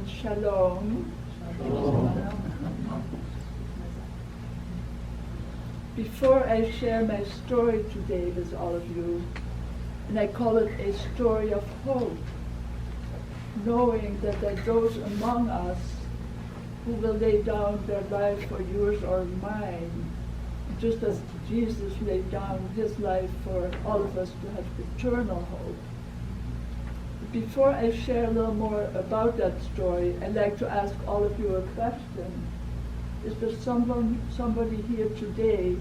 and Shalom. Before I share my story today with all of you, and I call it a story of hope, knowing that there are those among us who will lay down their life for yours or mine, just as Jesus laid down his life for all of us to have eternal hope. Before I share a little more about that story, I'd like to ask all of you a question. Is there somebody here today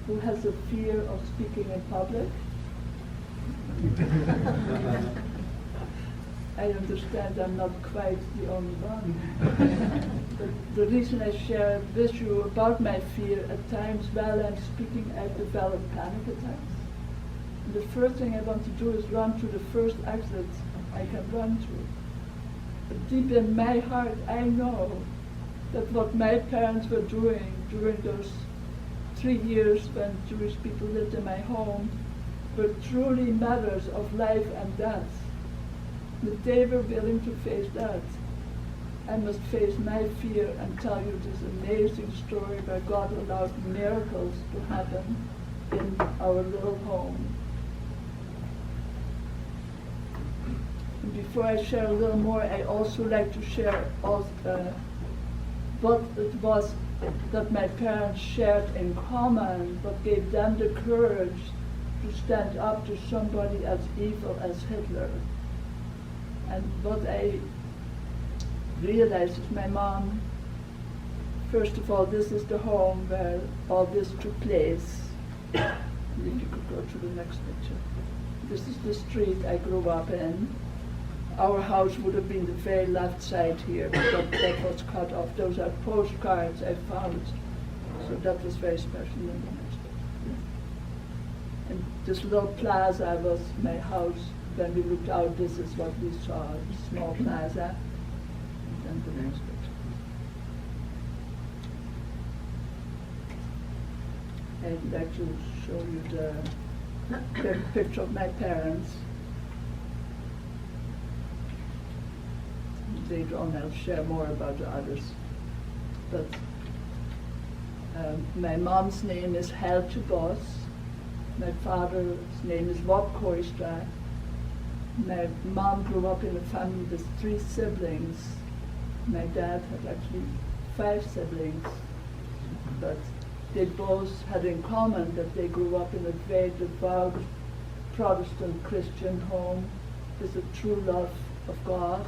who has a fear of speaking in public? I understand I'm not quite the only one. But the reason I share with you about my fear at times while I'm speaking, I develop panic attacks. And the first thing I want to do is run to the first exit I can run to. But deep in my heart, I know that what my parents were doing during those 3 years when Jewish people lived in my home were truly matters of life and death. That they were willing to face that. I must face my fear and tell you this amazing story where God allowed miracles to happen in our little home. And before I share a little more, I also like to share what it was that my parents shared in common, what gave them the courage to stand up to somebody as evil as Hitler. And what I realized is my mom, first of all, this is the home where all this took place. If you could go to the next picture. This is the street I grew up in. Our house would have been the very left side here, but that was cut off. Those are postcards I found, so that was very special. And this little plaza was my house. When we looked out, this is what we saw, a small plaza. And the next picture. I'd like to show you the picture of my parents. Later on I'll share more about the others. But my mom's name is Anneke Kooistra. My father's name is Anneke Kooistra. My mom grew up in a family with 3 siblings. My dad had actually 5 siblings, but they both had in common that they grew up in a very devout Protestant Christian home with a true love of God.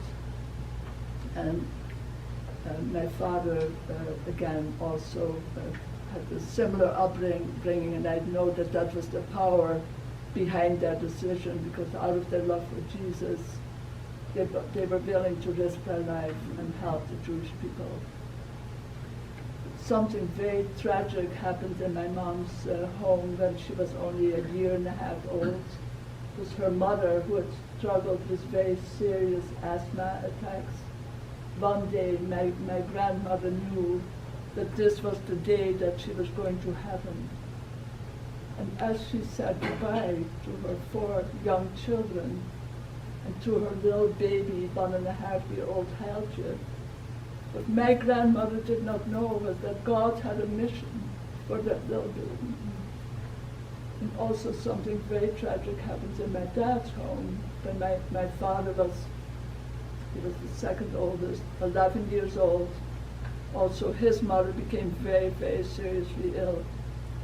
And my father, again, also had a similar upbringing, and I know that that was the power behind their decision, because out of their love for Jesus, they were willing to risk their life and help the Jewish people. Something very tragic happened in my mom's home when she was only a year and a half old. It was her mother who had struggled with very serious asthma attacks. One day, my grandmother knew that this was the day that she was going to heaven. And as she said goodbye to her 4 young children and to her little baby, 1.5-year-old Helge, what my grandmother did not know was that God had a mission for that little baby. And also something very tragic happens in my dad's home. When my father he was the second oldest, 11 years old. Also his mother became very, very seriously ill.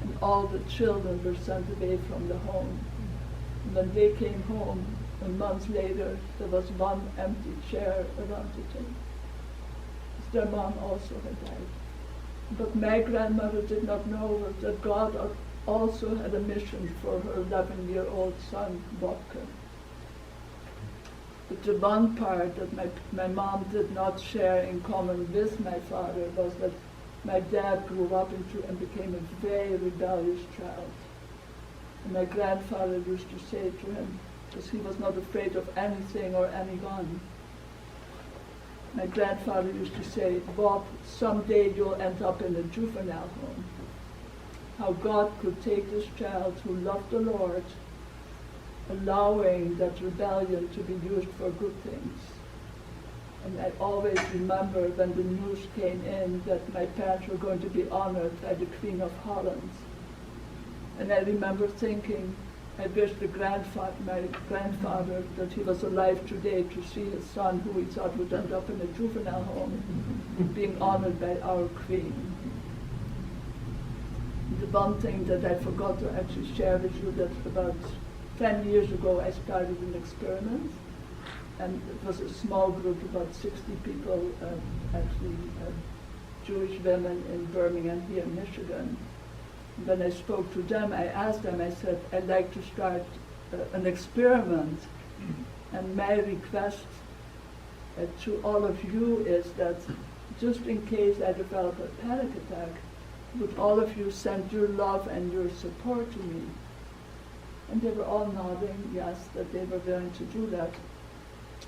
And all the children were sent away from the home. And when they came home, a month later, there was one empty chair around the table. Their mom also had died. But my grandmother did not know that God also had a mission for her 11-year-old son, Vodka. But the one part that my mom did not share in common with my father was that my dad grew up and became a very rebellious child. And my grandfather used to say to him, because he was not afraid of anything or anyone, my grandfather used to say, Bob, someday you'll end up in a juvenile home. How God could take this child who loved the Lord, allowing that rebellion to be used for good things. And I always remember when the news came in that my parents were going to be honored by the Queen of Holland. And I remember thinking, I wish my grandfather, that he was alive today to see his son, who he thought would end up in a juvenile home, being honored by our Queen. The one thing that I forgot to actually share with you, that about 10 years ago I started an experiment, and it was a small group, about 60 people, Jewish women in Birmingham here in Michigan. When I spoke to them, I asked them, I said, I'd like to start an experiment. And my request to all of you is that just in case I develop a panic attack, would all of you send your love and your support to me? And they were all nodding, yes, that they were willing to do that.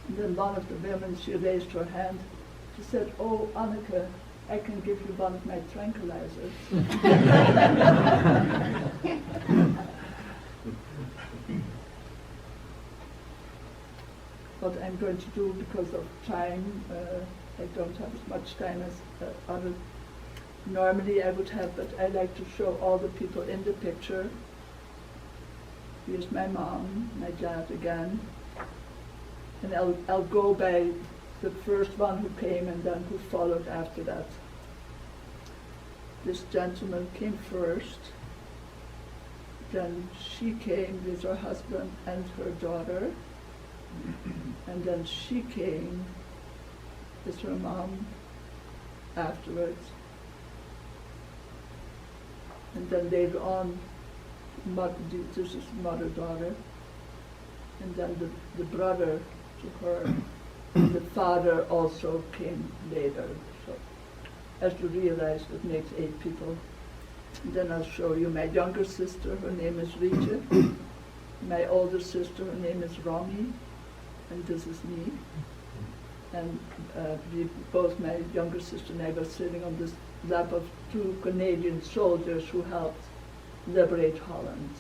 And then one of the women, she raised her hand. She said, "Oh, Anneke, I can give you one of my tranquilizers." What I'm going to do, because of time, I don't have as much time as other. Normally I would have, but I like to show all the people in the picture. Here's my mom, my dad again. And I'll go by the first one who came and then who followed after that. This gentleman came first. Then she came with her husband and her daughter. And then she came with her mom afterwards. And then later on, this is mother-daughter. And then the brother to her, and the father also came later. So as you realize, it makes 8 people. And then I'll show you my younger sister, her name is Rietje. My older sister, her name is Romy, and this is me. And both my younger sister and I were sitting on this lap of 2 Canadian soldiers who helped liberate Holland.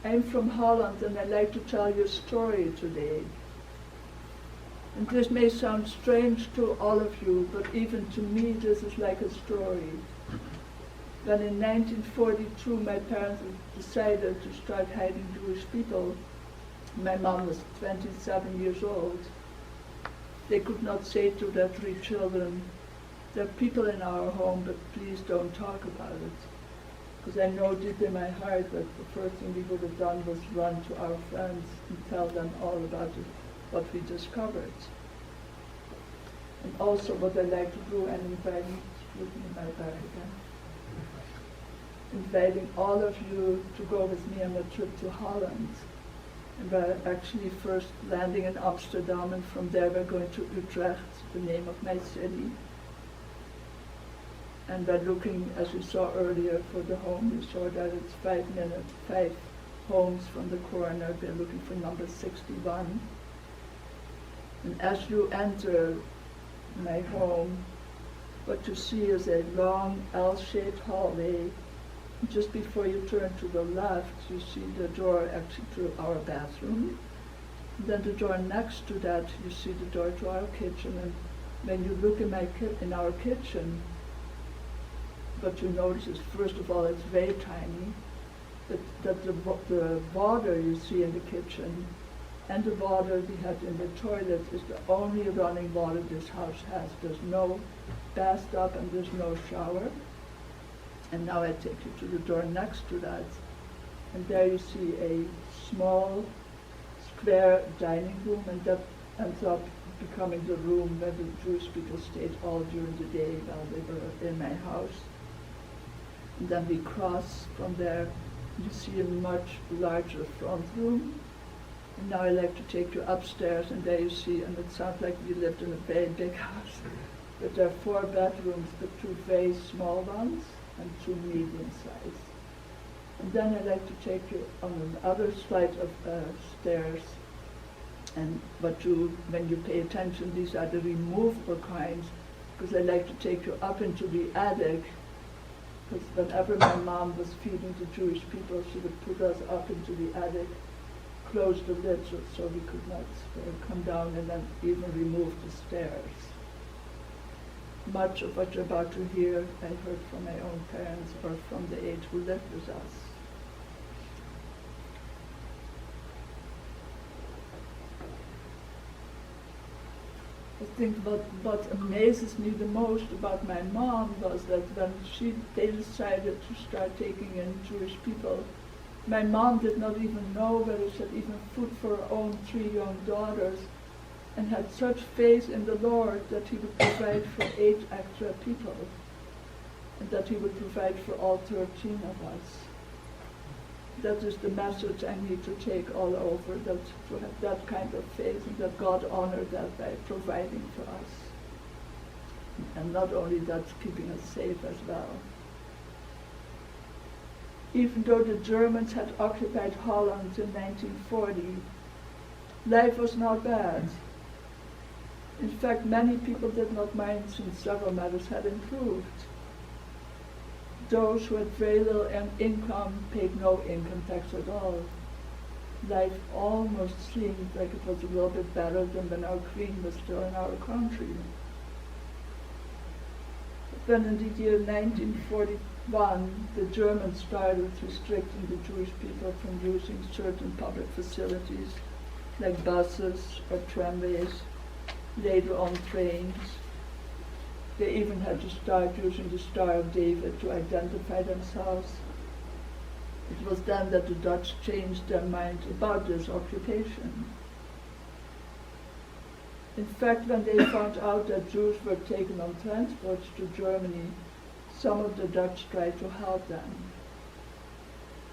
I'm from Holland, and I'd like to tell you a story today. And this may sound strange to all of you, but even to me this is like a story. When in 1942 my parents decided to start hiding Jewish people, my mom was 27 years old. They could not say to their 3 children, "There are people in our home, but please don't talk about it." Because I know deep in my heart that the first thing we would have done was run to our friends and tell them all about it, what we discovered. And also what I like to do, and inviting all of you to go with me on a trip to Holland. And we're actually first landing in Amsterdam, and from there we're going to Utrecht, the name of my city. And we're looking, as we saw earlier, for the home. We saw that it's 5 homes from the corner. We're looking for number 61. And as you enter my home, what you see is a long L-shaped hallway. Just before you turn to the left, you see the door actually to our bathroom. And then the door next to that, you see the door to our kitchen. And when you look in our kitchen, what you notice is, first of all, it's very tiny. That the water you see in the kitchen and the water we had in the toilet is the only running water this house has. There's no bathtub and there's no shower. And now I take you to the door next to that. And there you see a small square dining room, and that ends up becoming the room where the Jewish people stayed all during the day while they were in my house. And then we cross from there, you see a much larger front room. And now I like to take you upstairs, and there you see, and it sounds like we lived in a very big house, but there are 4 bedrooms, but 2 very small ones and 2 medium size. And then I like to take you on another flight of stairs, and when you pay attention, these are the removable kinds, because I like to take you up into the attic. because whenever my mom was feeding the Jewish people, she would put us up into the attic, close the lid so we could not come down, and then even remove the stairs. Much of what you're about to hear, I heard from my own parents or from the age who lived with us. I think what amazes me the most about my mom was that when they decided to start taking in Jewish people, my mom did not even know whether she had even food for her own 3 young daughters, and had such faith in the Lord that he would provide for 8 extra people, and that he would provide for all 13 of us. That is the message I need to take all over, that to have that kind of faith, and that God honored that by providing for us. And not only that, keeping us safe as well. Even though the Germans had occupied Holland in 1940, life was not bad. In fact, many people did not mind since several matters had improved. Those who had very little income paid no income tax at all. Life almost seemed like it was a little bit better than when our Queen was still in our country. Then in the year 1941, the Germans started restricting the Jewish people from using certain public facilities, like buses or tramways, later on trains. They even had to start using the Star of David to identify themselves. It was then that the Dutch changed their mind about this occupation. In fact, when they found out that Jews were taken on transports to Germany, some of the Dutch tried to help them.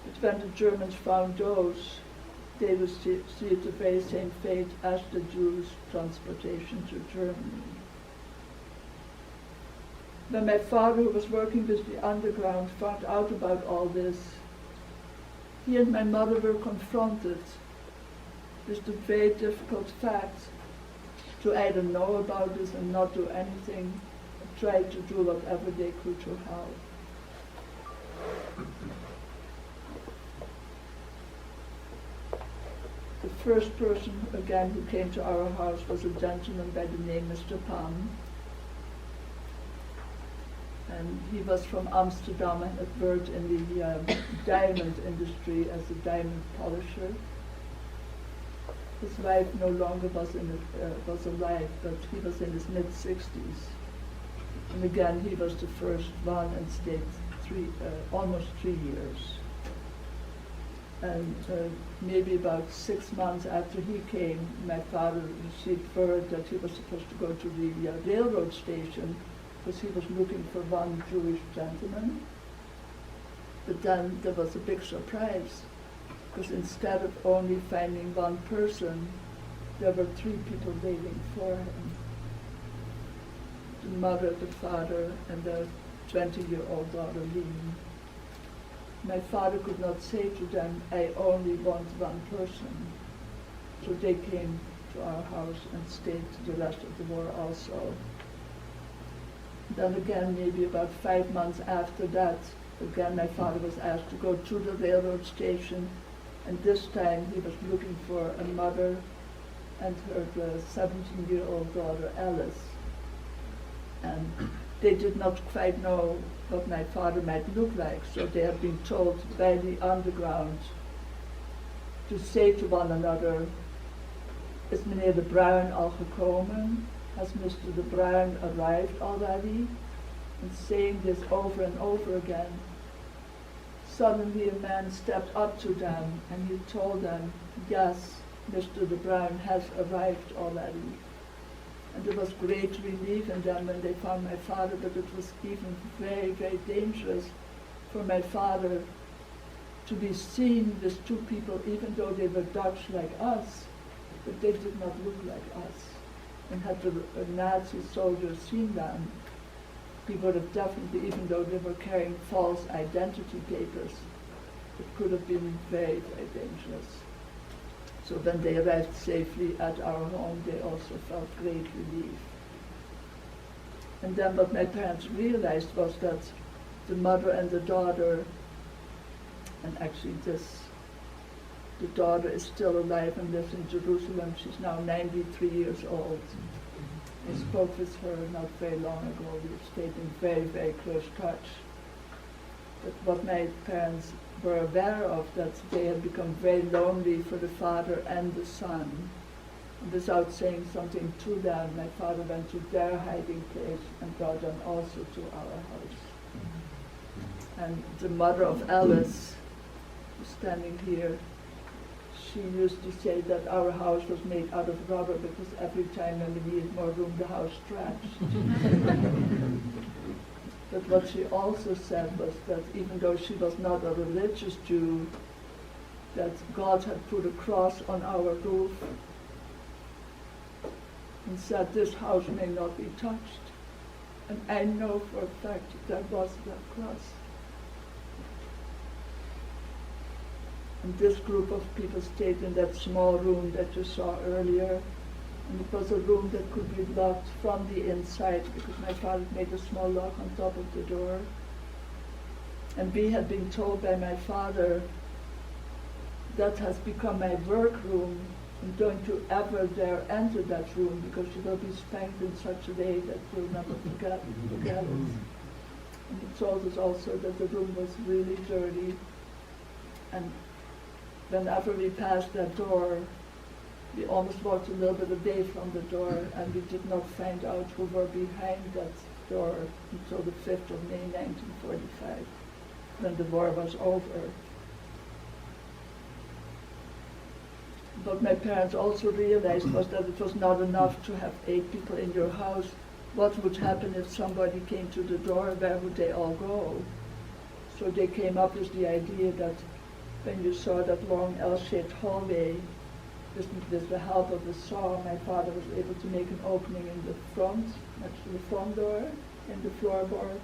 But when the Germans found those, they received the very same fate as the Jews' transportation to Germany. When my father, who was working with the underground, found out about all this, he and my mother were confronted with the very difficult fact to either know about this and not do anything, and try to do whatever they could to help. The first person, again, who came to our house was a gentleman by the name Mr. Pan. And he was from Amsterdam and had worked in the diamond industry as a diamond polisher. His wife no longer was alive, but he was in his mid-60s. And again, he was the first one and stayed almost 3 years. And maybe about 6 months after he came, my father received word that he was supposed to go to the railroad station because he was looking for one Jewish gentleman. But then there was a big surprise, because instead of only finding one person, there were 3 people waiting for him. The mother, the father, and the 20-year-old daughter, Lynn. My father could not say to them, I only want one person. So they came to our house and stayed the rest of the war also. Then again, maybe about 5 months after that, again my father was asked to go to the railroad station, and this time he was looking for a mother and her 17-year-old daughter, Alice. And they did not quite know what my father might look like, so they had been told by the underground to say to one another, is meneer de Bruin al gekomen? Has Mr. de Bruin arrived already? And saying this over and over again, suddenly a man stepped up to them and he told them, yes, Mr. de Bruin has arrived already. And there was great relief in them when they found my father, but it was even very, very dangerous for my father to be seen with 2 people, even though they were Dutch like us, but they did not look like us. And had the Nazi soldiers seen them, he would have definitely, even though they were carrying false identity papers, it could have been very, very dangerous. So when they arrived safely at our home, they also felt great relief. And then what my parents realized was that the mother and the daughter, and actually the daughter is still alive and lives in Jerusalem. She's now 93 years old. I spoke with her not very long ago. We've stayed in very, very close touch. But what my parents were aware of, that they had become very lonely for the father and the son. And without saying something to them, my father went to their hiding place and brought them also to our house. And the mother of Alice, who's standing here, she used to say that our house was made out of rubber because every time when we needed more room, the house stretched. But what she also said was that even though she was not a religious Jew, that God had put a cross on our roof and said, this house may not be touched. And I know for a fact that was that cross. And this group of people stayed in that small room that you saw earlier. And it was a room that could be locked from the inside because my father made a small lock on top of the door. And we had been told by my father, that has become my work room, and don't you ever dare enter that room because you will be spanked in such a way that you'll never forget it. And he told us also that the room was really dirty. And whenever we passed that door, we almost walked a little bit away from the door, and we did not find out who were behind that door until the 5th of May 1945, when the war was over. What my parents also realized was that it was not enough to have 8 people in your house. What would happen if somebody came to the door? Where would they all go? So they came up with the idea that when you saw that long L-shaped hallway, with the help of the saw, my father was able to make an opening in the front, next to the front door, in the floorboard,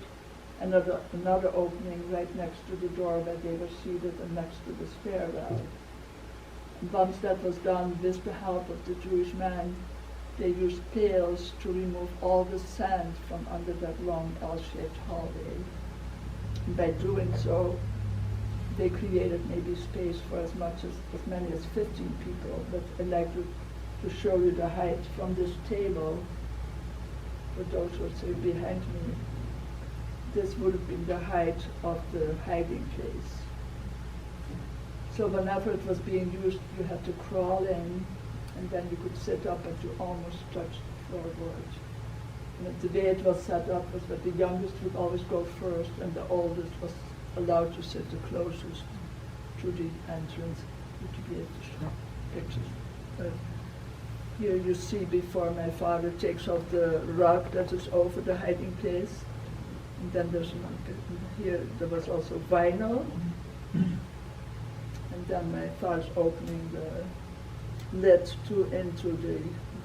and another opening right next to the door where they were seated and next to the stairwell. And once that was done, with the help of the Jewish man, they used pails to remove all the sand from under that long L-shaped hallway. And by doing so, they created maybe space for as many as 15 people. But I'd like to show you the height from this table. For those who are sitting behind me, this would have been the height of the hiding place. So whenever it was being used, you had to crawl in, and then you could sit up, but you almost touched the floorboard. And the way it was set up was that the youngest would always go first, and the oldest was allowed to sit the closest to the entrance to be able to show pictures. Here you see before my father takes off the rug that is over the hiding place. And then there's here there was also vinyl. And then my father's opening the lid into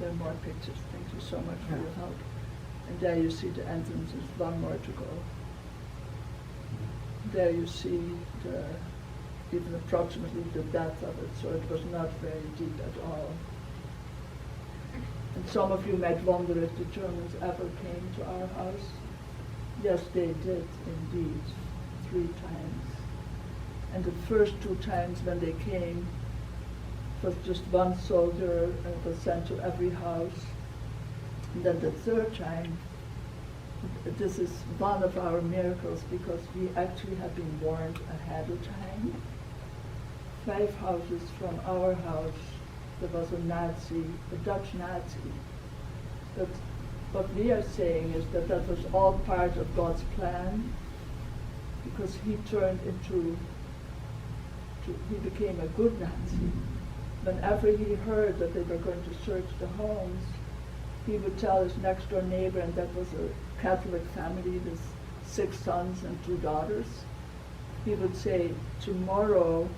there are more pictures. Thank you so much for your help. And there you see the entrance, there's one more to go. There you see even approximately the depth of it, so it was not very deep at all. And some of you might wonder if the Germans ever came to our house. Yes, they did indeed, 3 times. And the first 2 times when they came, it was just one soldier was sent to every house. And then the 3rd time, this is one of our miracles because we actually have been warned ahead of time. 5 houses from our house, there was a Nazi, a Dutch Nazi. But what we are saying is that that was all part of God's plan because he turned he became a good Nazi. Whenever he heard that they were going to search the homes, he would tell his next door neighbor, and that was a Catholic family with 6 sons and 2 daughters. He would say, tomorrow,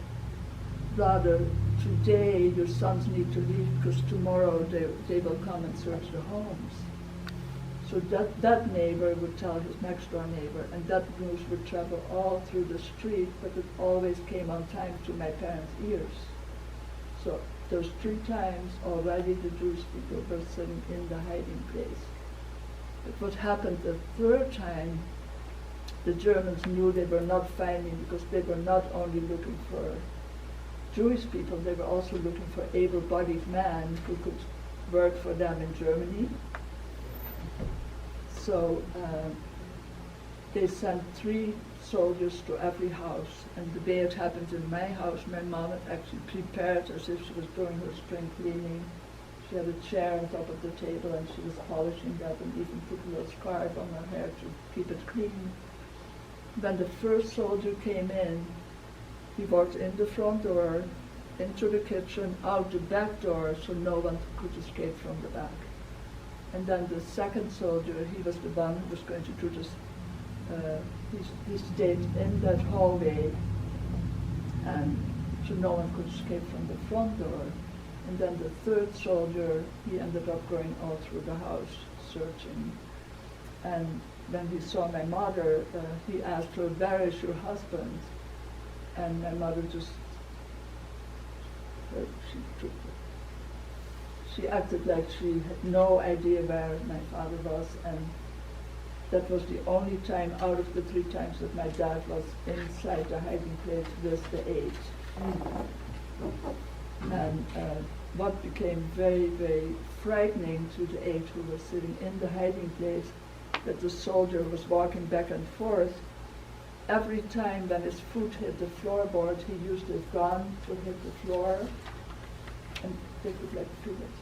rather today, your sons need to leave because tomorrow they will come and search the homes. So that neighbor would tell his next door neighbor, and that news would travel all through the street, but it always came on time to my parents' ears. So those 3 times already the Jewish people were sitting in the hiding place. But what happened the 3rd time the Germans knew they were not finding, because they were not only looking for Jewish people, they were also looking for able-bodied men who could work for them in Germany. So they sent 3 soldiers to every house, and the way it happened in my house, my mom had actually prepared as if she was doing her spring cleaning. She had a chair on top of the table and she was polishing that and even put a little scarf on her hair to keep it clean. When the first soldier came in, he walked in the front door, into the kitchen, out the back door, so no one could escape from the back. And then the second soldier, he was the one who was going to do this. He stayed in that hallway, and so no one could escape from the front door. And then the third soldier, he ended up going all through the house, searching. And when he saw my mother, he asked her, "Where is your husband?" And my mother just, she acted like she had no idea where my father was, and that was the only time out of the 3 times that my dad was inside the hiding place with the 8. And what became very, very frightening to the 8 who were sitting in the hiding place, that the soldier was walking back and forth. Every time when his foot hit the floorboard, he used his gun to hit the floor, and they could feel it.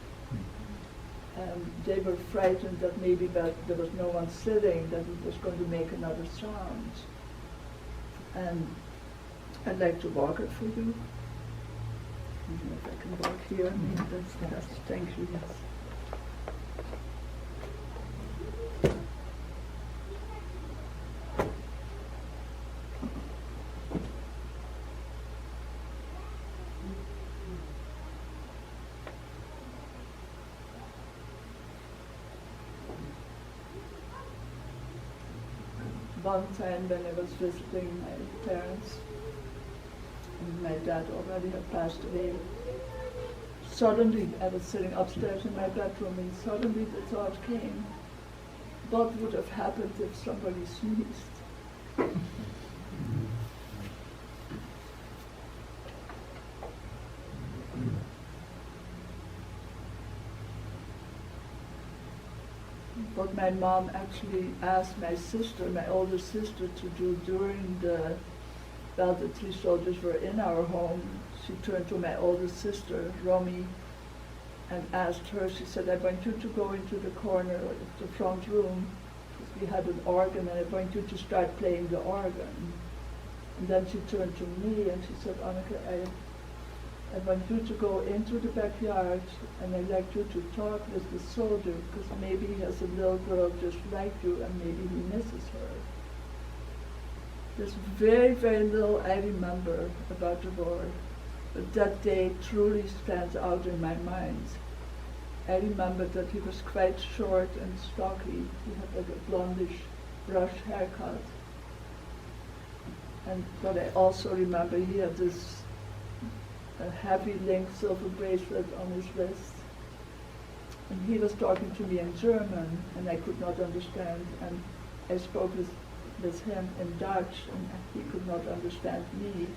They were frightened that maybe that there was no one sitting, that it was going to make another sound. And I'd like to walk it for you. If I can walk here, maybe that's the best. Thank you, yes. One time when I was visiting my parents, and my dad already had passed away, suddenly I was sitting upstairs in my bedroom, and suddenly the thought came, what would have happened if somebody sneezed? What my mom actually asked my sister, my older sister, to do during the 3 soldiers were in our home, she turned to my older sister, Romy, and asked her, she said, "I want you to go into the corner of the front room, because we had an organ, and I want you to start playing the organ." And then she turned to me and she said, "Anneke, I want you to go into the backyard, and I'd like you to talk with the soldier, because maybe he has a little girl just like you, and maybe he misses her." There's very, very little I remember about the war, but that day truly stands out in my mind. I remember that he was quite short and stocky. He had like a blondish brush haircut. But I also remember he had this a heavy link silver bracelet on his wrist. And he was talking to me in German, and I could not understand. And I spoke with him in Dutch, and he could not understand me.